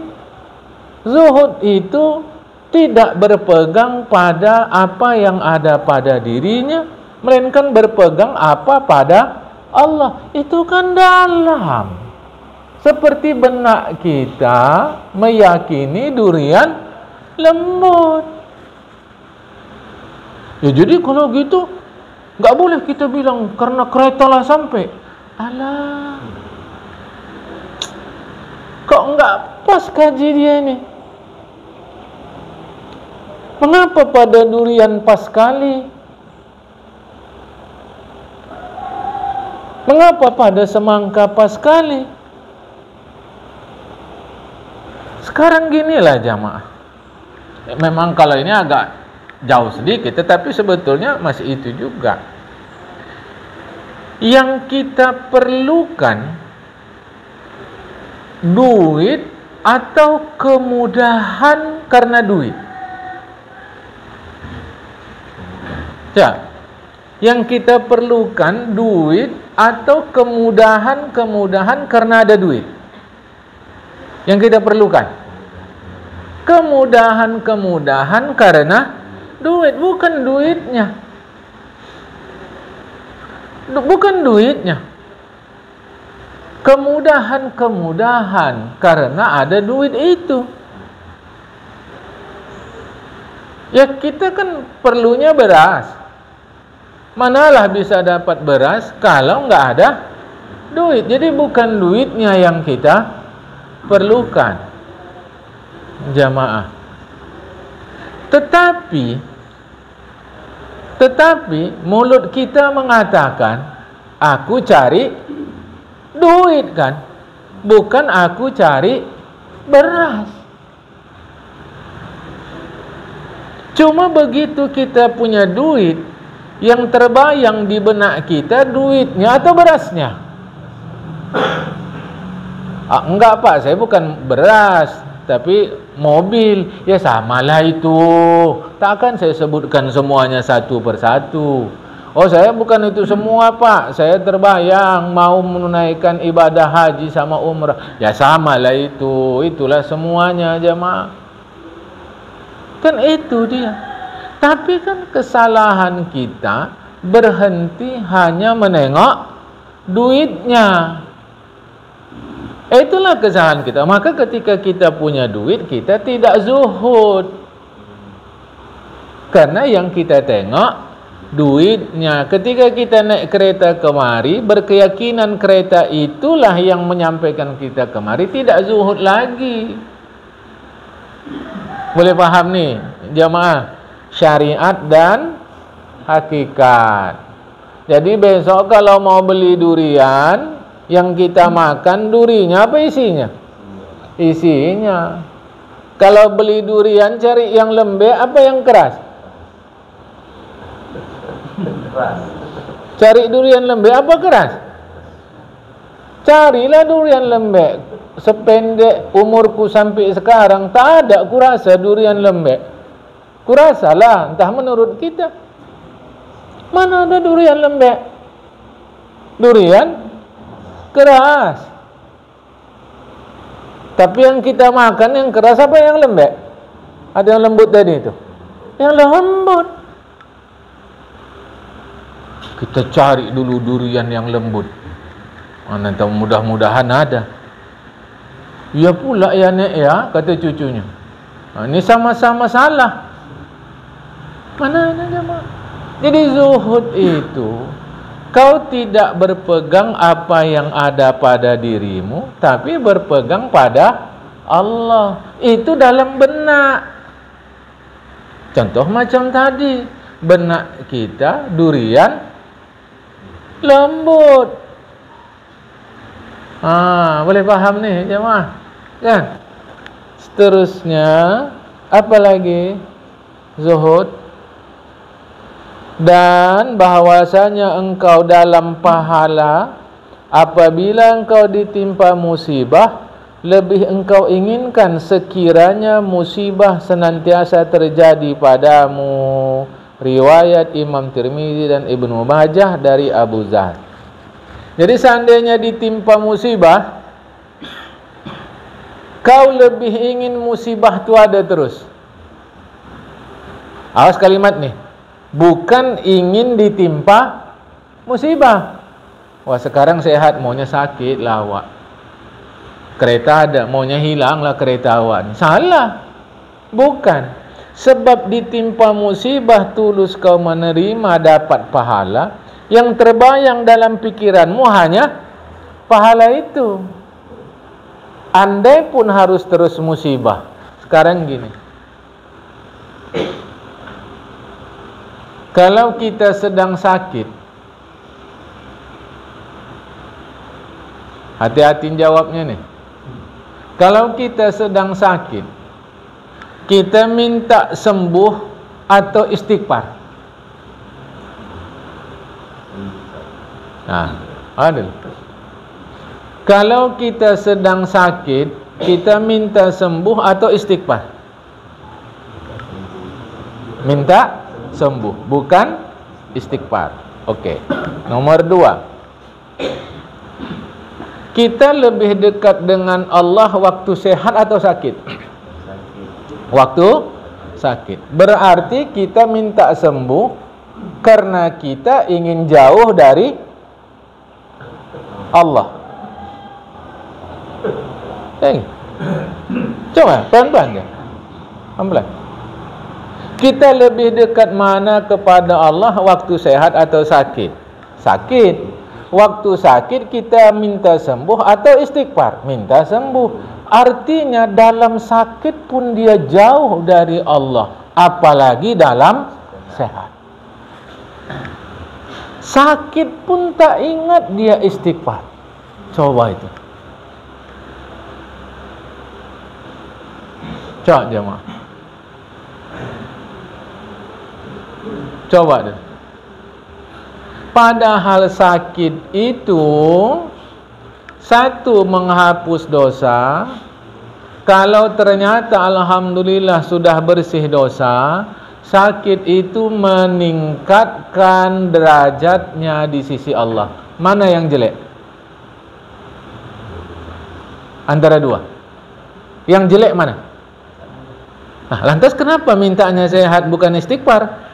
zuhud itu tidak berpegang pada apa yang ada pada dirinya, melainkan berpegang apa pada Allah. Itu kan dalam. Seperti benak kita meyakini durian lembut. Ya jadi kalau gitu nggak boleh kita bilang karena kereta lah sampai. Alah, kok nggak pas kaji dia ini? Mengapa pada durian pas sekali? Mengapa pada semangka pas sekali? Sekarang ginilah jamaah. Memang kalau ini agak jauh sedikit, tetapi sebetulnya masih itu juga. Yang kita perlukan duit atau kemudahan karena duit. Ya, yang kita perlukan duit atau kemudahan karena ada duit. Yang kita perlukan kemudahan karena duit, bukan duitnya. Bukan duitnya. Kemudahan karena ada duit itu. Ya kita kan perlunya beras. Manalah bisa dapat beras kalau nggak ada duit. Jadi bukan duitnya yang kita perlukan, jamaah. Tetapi mulut kita mengatakan aku cari duit kan, bukan aku cari beras. Cuma begitu kita punya duit, yang terbayang di benak kita duitnya atau berasnya. Enggak Pak, saya bukan beras, tapi mobil. Ya samalah itu. Takkan saya sebutkan semuanya satu persatu. Oh saya bukan itu semua Pak, saya terbayang mau menunaikan ibadah haji sama umrah. Ya samalah itu. Itulah semuanya jemaah. Kan itu dia. Tapi kan kesalahan kita berhenti hanya menengok duitnya. Itulah kesalahan kita. Maka ketika kita punya duit, kita tidak zuhud. Karena yang kita tengok duitnya. Ketika kita naik kereta kemari, berkeyakinan kereta itulah yang menyampaikan kita kemari, tidak zuhud lagi. Boleh paham nih jamaah? Syariat dan hakikat. Jadi besok kalau mau beli durian, yang kita makan durinya apa isinya? Isinya. Kalau beli durian cari yang lembek apa yang keras? Cari durian lembek apa keras? Carilah durian lembek. Sependek umurku sampai sekarang tak ada kurasa durian lembek. Kurasalah, entah menurut kita. Mana ada durian lembek? Durian keras. Tapi yang kita makan yang keras apa yang lembek? Ada yang lembut tadi itu? Yang lembut. Kita cari dulu durian yang lembut. Mana tahu mudah-mudahan ada. Ya pula ya nek ya, kata cucunya. Ini sama-sama salah. Mana ada jemaah? Jadi zuhud itu kau tidak berpegang apa yang ada pada dirimu, tapi berpegang pada Allah. Itu dalam benak. Contoh macam tadi, benak kita durian lembut. Boleh paham nih jemaah? Kan? Seterusnya apa lagi? Zuhud. Dan bahwasanya engkau dalam pahala apabila engkau ditimpa musibah, lebih engkau inginkan sekiranya musibah senantiasa terjadi padamu Riwayat Imam Tirmizi dan Ibnu Majah dari Abu Dzar. Jadi seandainya ditimpa musibah, kau lebih ingin musibah itu ada terus. Awas kalimat nih. Bukan ingin ditimpa musibah. Wah, sekarang sehat, maunya sakit lah awak. Kereta ada, maunya hilang lah kereta awak. Salah. Bukan. Sebab ditimpa musibah tulus kau menerima dapat pahala, yang terbayang dalam pikiranmu hanya pahala itu. Andai pun harus terus musibah. Sekarang gini, kalau kita sedang sakit, hati-hati jawabnya nih. Kalau kita sedang sakit, kita minta sembuh atau istighfar? Nah, adil. Kalau kita sedang sakit, kita minta sembuh atau istighfar? Minta sembuh, bukan istighfar. Oke. Nomor 2. Kita lebih dekat dengan Allah waktu sehat atau sakit? Waktu sakit. Berarti kita minta sembuh karena kita ingin jauh dari Allah. Coba pelan-pelan ya. Pelan-pelan. Kita lebih dekat mana kepada Allah waktu sehat atau sakit? Sakit. Waktu sakit kita minta sembuh atau istighfar? Minta sembuh. Artinya dalam sakit pun dia jauh dari Allah, apalagi dalam sehat. Sakit pun tak ingat dia istighfar. Coba itu. Coba jemaah. Coba deh. Padahal sakit itu satu, menghapus dosa. Kalau ternyata alhamdulillah sudah bersih dosa, sakit itu meningkatkan derajatnya di sisi Allah. Mana yang jelek? Antara dua. Yang jelek mana? Nah, lantas kenapa mintanya sehat bukan istighfar?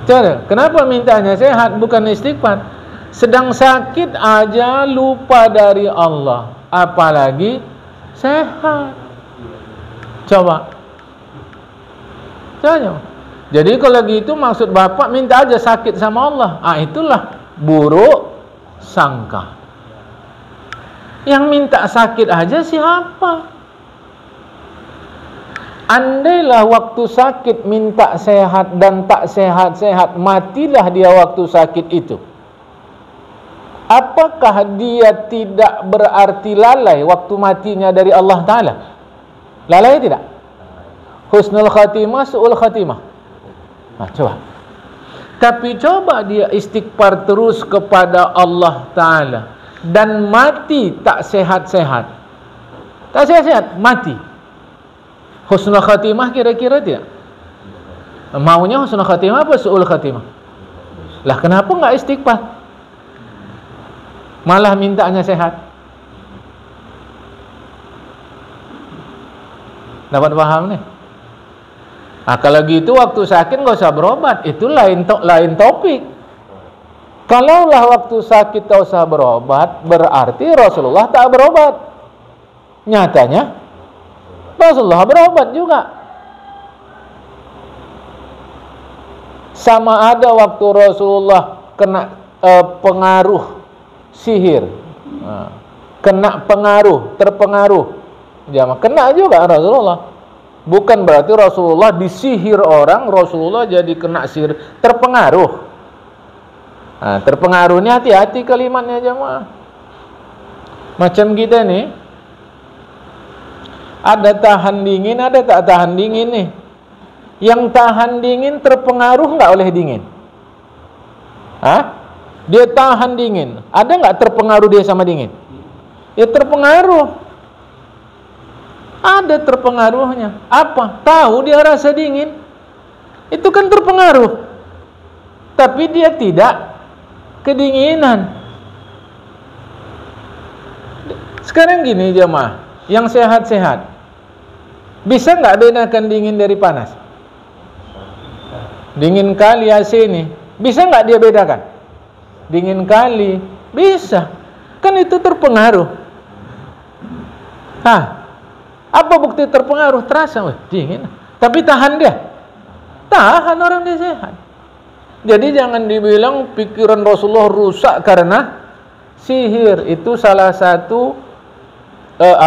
Cara, kenapa mintanya sehat bukan istighfar? Sedang sakit aja lupa dari Allah, apalagi sehat. Coba. Jadi kalau gitu maksud Bapak minta aja sakit sama Allah. Itulah buruk sangka. Yang minta sakit aja siapa? Andailah waktu sakit minta sehat dan tak sehat-sehat, matilah dia waktu sakit itu. Apakah dia tidak berarti lalai waktu matinya dari Allah Ta'ala? Lalai tidak? Husnul khatimah, su'ul khatimah. Nah, coba. Tapi coba dia istighfar terus kepada Allah Ta'ala dan mati tak sehat-sehat. Tak sehat-sehat, mati. Husnul khatimah kira-kira tidak? Maunya husnul khatimah apa su'ul khatimah? Lah kenapa enggak istighfar? Malah mintanya sehat. Dapat paham nih? Kalau gitu waktu sakit enggak usah berobat, itu lain topik. Kalaulah waktu sakit tak usah berobat, berarti Rasulullah tak berobat. Nyatanya Rasulullah berobat juga. Sama ada waktu Rasulullah kena pengaruh sihir, kena pengaruh, terpengaruh, jangan kena juga Rasulullah. Bukan berarti Rasulullah disihir orang, Rasulullah jadi kena sihir, terpengaruh. Terpengaruh ini hati-hati kalimatnya jemaah. Macam kita nih, ada tahan dingin, ada tak tahan dingin nih. Yang tahan dingin terpengaruh nggak oleh dingin? Dia tahan dingin, ada nggak terpengaruh dia sama dingin? Ya terpengaruh. Ada terpengaruhnya. Apa? Tahu dia rasa dingin. Itu kan terpengaruh. Tapi dia tidak kedinginan. Sekarang gini jemaah, yang sehat-sehat, bisa nggak bedakan dingin dari panas? Dingin kali AC ini, bisa nggak dia bedakan? Dingin kali, bisa. Kan itu terpengaruh. Apa bukti terpengaruh? Terasa, dingin. Tapi tahan dia. Tahan orang dia sehat. Jadi jangan dibilang pikiran Rasulullah rusak karena sihir. Itu salah satu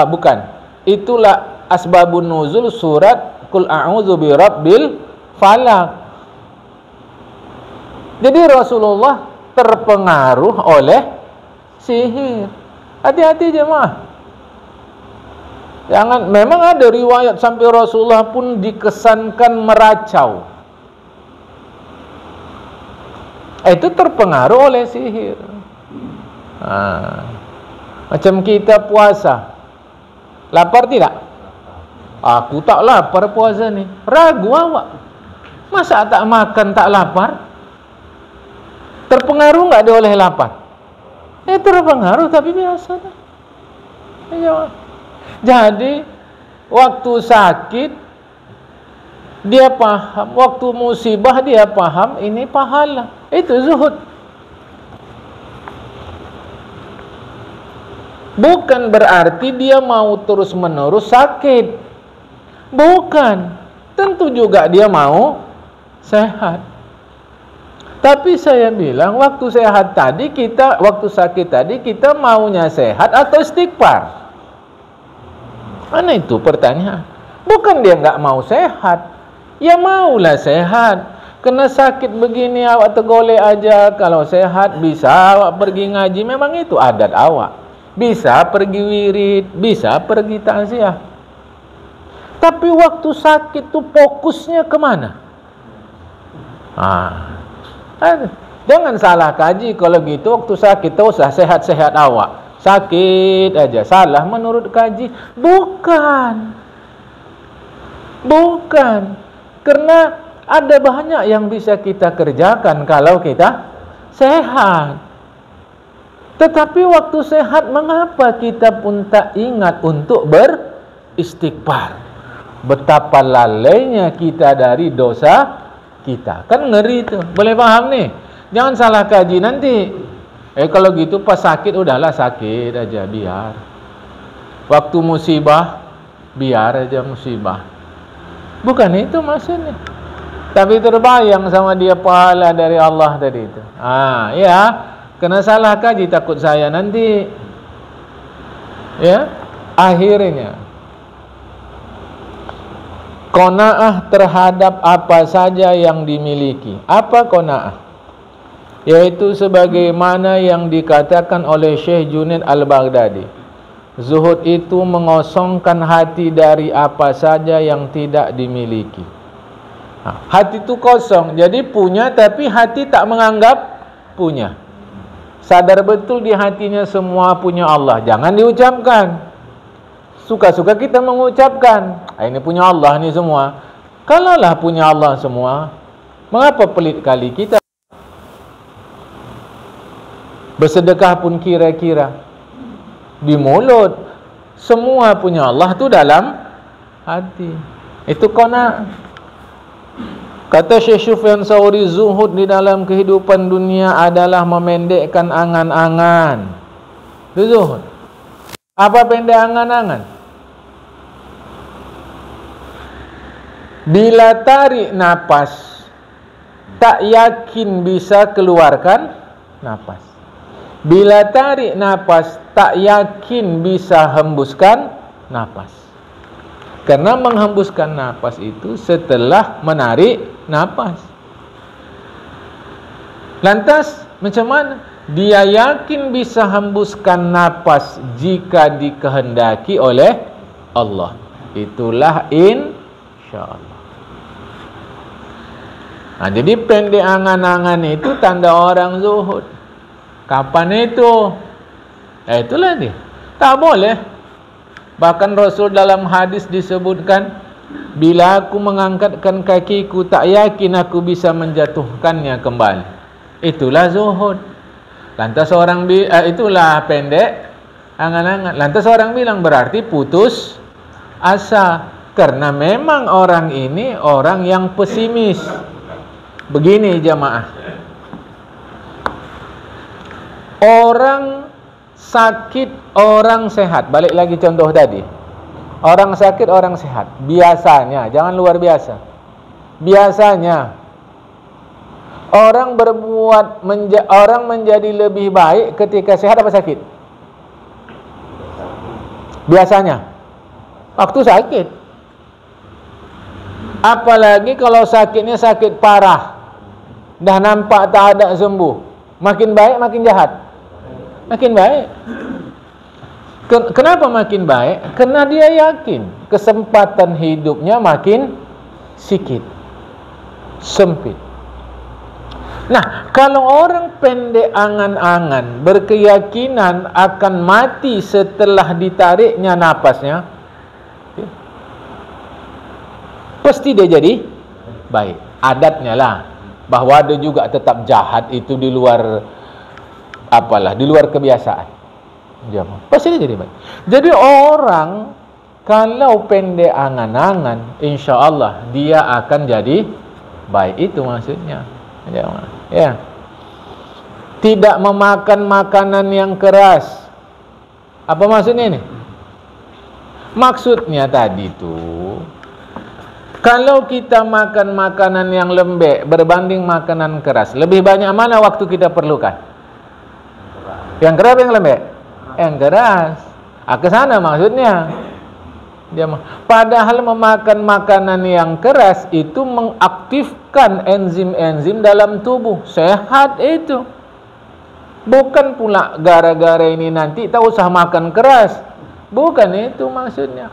bukan. Itulah asbabun nuzul surat Qul a'udzu birabbil falaq. Jadi Rasulullah terpengaruh oleh sihir. Hati-hati jemaah. Jangan, memang ada riwayat sampai Rasulullah pun dikesankan meracau. Itu terpengaruh oleh sihir. Macam kita puasa, lapar tidak? Aku tak lapar puasa ni. Ragu awak. Masa tak makan tak lapar? Terpengaruh enggak dia oleh lapar? Terpengaruh tapi biasa dah. Jadi waktu sakit dia paham, waktu musibah dia paham ini pahala. Itu zuhud. Bukan berarti dia mau terus-menerus sakit. Bukan. Tentu juga dia mau sehat. Tapi saya bilang waktu sehat tadi kita, waktu sakit tadi kita maunya sehat atau istighfar? Mana itu pertanyaan? Bukan dia nggak mau sehat. Ya maulah sehat. Kena sakit begini awak tergolek aja. Kalau sehat bisa awak pergi ngaji. Memang itu adat awak. Bisa pergi wirid, bisa pergi takziah. Tapi waktu sakit tuh fokusnya kemana? Jangan salah kaji. Kalau gitu waktu sakit tuh usah sehat-sehat awak. Sakit aja. Salah menurut kaji. Bukan. Karena ada banyak yang bisa kita kerjakan kalau kita sehat. Tetapi waktu sehat, mengapa kita pun tak ingat untuk beristighfar? Betapa lalainya kita dari dosa kita. Kan ngeri itu. Boleh paham nih? Jangan salah kaji nanti. Kalau gitu pas sakit, udahlah sakit aja, biar. Waktu musibah, biar aja musibah. Bukan itu maksudnya. Tapi terbayang sama dia pahala dari Allah tadi itu. Ya, kena salah kaji takut saya nanti. Ya, akhirnya qanaah terhadap apa saja yang dimiliki. Apa qanaah? Yaitu sebagaimana yang dikatakan oleh Syekh Junaid Al-Baghdadi. Zuhud itu mengosongkan hati dari apa saja yang tidak dimiliki. Hati itu kosong, jadi punya tapi hati tak menganggap punya. Sadar betul di hatinya semua punya Allah. Jangan diucapkan. Suka-suka kita mengucapkan, ini punya Allah ni semua. Kalaulah punya Allah semua, mengapa pelit kali kita? Bersedekah pun kira-kira di mulut, semua punya Allah tu dalam hati. Itu qanaah. Kata Syekh Sufyan Tsauri, zuhud di dalam kehidupan dunia adalah memendekkan angan-angan. Itu zuhud. Apa pendek angan-angan? Bila tarik napas, tak yakin bisa keluarkan napas. Bila tarik napas, tak yakin bisa hembuskan napas. Karena menghembuskan napas itu setelah menarik napas. Lantas macam mana? Dia yakin bisa hembuskan napas jika dikehendaki oleh Allah. Itulah insyaallah. Jadi pendek angan-angan itu tanda orang zuhud. Kapan itu? Itulah dia. Tak boleh Bahkan Rasul dalam hadis disebutkan, bila aku mengangkatkan kakiku, tak yakin aku bisa menjatuhkannya kembali. Itulah zuhud. Lantas orang itulah pendek angan-angan. Lantas orang bilang berarti putus asa, karena memang orang ini orang yang pesimis. Begini jamaah, orang sakit, orang sehat. Balik lagi contoh tadi, orang sakit, orang sehat. Biasanya, jangan luar biasa, biasanya orang orang menjadi lebih baik ketika sehat apa sakit? Biasanya waktu sakit. Apalagi kalau sakitnya sakit parah, dah nampak tak ada sembuh. Makin baik makin jahat? Makin baik. Kenapa makin baik? Karena dia yakin kesempatan hidupnya makin sikit, sempit. Nah, kalau orang pendek angan-angan, berkeyakinan akan mati setelah ditariknya napasnya, pasti dia jadi baik. Adatnya lah, bahwa ada juga tetap jahat itu di luar di luar kebiasaan. Pasti dia jadi baik. Jadi orang kalau pendek angan-angan, insya Allah dia akan jadi baik. Itu maksudnya. Ya. Tidak memakan makanan yang keras. Apa maksudnya ini? Maksudnya tadi tuh, kalau kita makan makanan yang lembek berbanding makanan keras, lebih banyak mana waktu kita perlukan? Yang keras atau yang lembek? Yang keras. Ke sana maksudnya. Padahal memakan makanan yang keras itu mengaktifkan enzim-enzim dalam tubuh. Sehat itu. Bukan pula gara-gara ini nanti tak usah makan keras. Bukan itu maksudnya.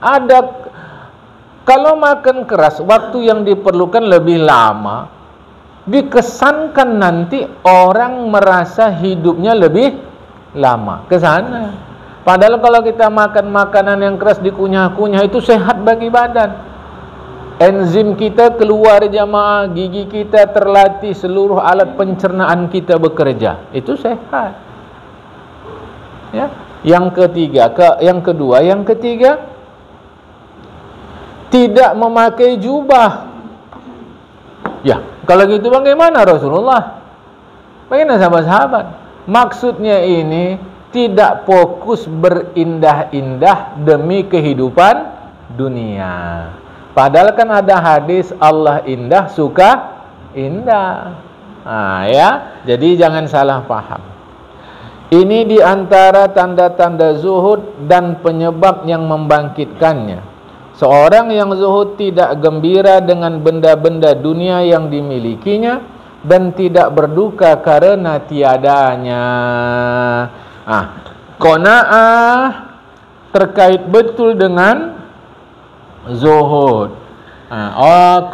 Kalau makan keras, waktu yang diperlukan lebih lama, dikesankan nanti orang merasa hidupnya lebih lama. Ke sana. Padahal kalau kita makan makanan yang keras dikunyah-kunyah itu sehat bagi badan. Enzim kita keluar jamaah, gigi kita terlatih, seluruh alat pencernaan kita bekerja. Itu sehat. Ya. Yang ketiga, tidak memakai jubah. Ya, kalau gitu bagaimana Rasulullah? Bagaimana sahabat-sahabat? Maksudnya ini tidak fokus berindah-indah demi kehidupan dunia. Padahal kan ada hadis Allah indah suka indah. Ya, jadi jangan salah paham. Ini diantara tanda-tanda zuhud dan penyebab yang membangkitkannya. Seorang yang zuhud tidak gembira dengan benda-benda dunia yang dimilikinya dan tidak berduka karena tiadanya. Qanaah terkait betul dengan zuhud.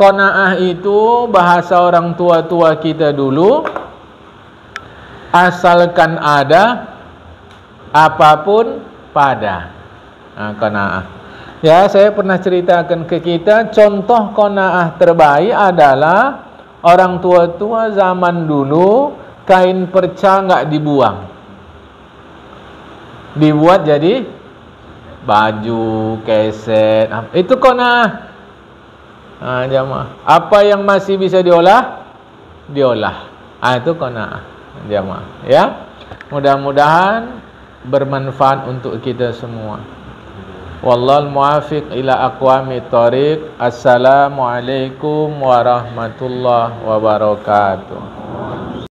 Qanaah itu bahasa orang tua-tua kita dulu, asalkan ada, apapun pada. Qanaah. Ya, saya pernah ceritakan ke kita, contoh qanaah terbaik adalah orang tua-tua zaman dulu, kain perca nggak dibuang, dibuat jadi baju, keset. Itu qanaah. Jamaah. Apa yang masih bisa diolah, diolah. Itu qanaah. Jamaah. Ya. Mudah-mudahan bermanfaat untuk kita semua. Wallahul muwaffiq ila aqwamit thoriq. Assalamualaikum warahmatullahi wabarakatuh.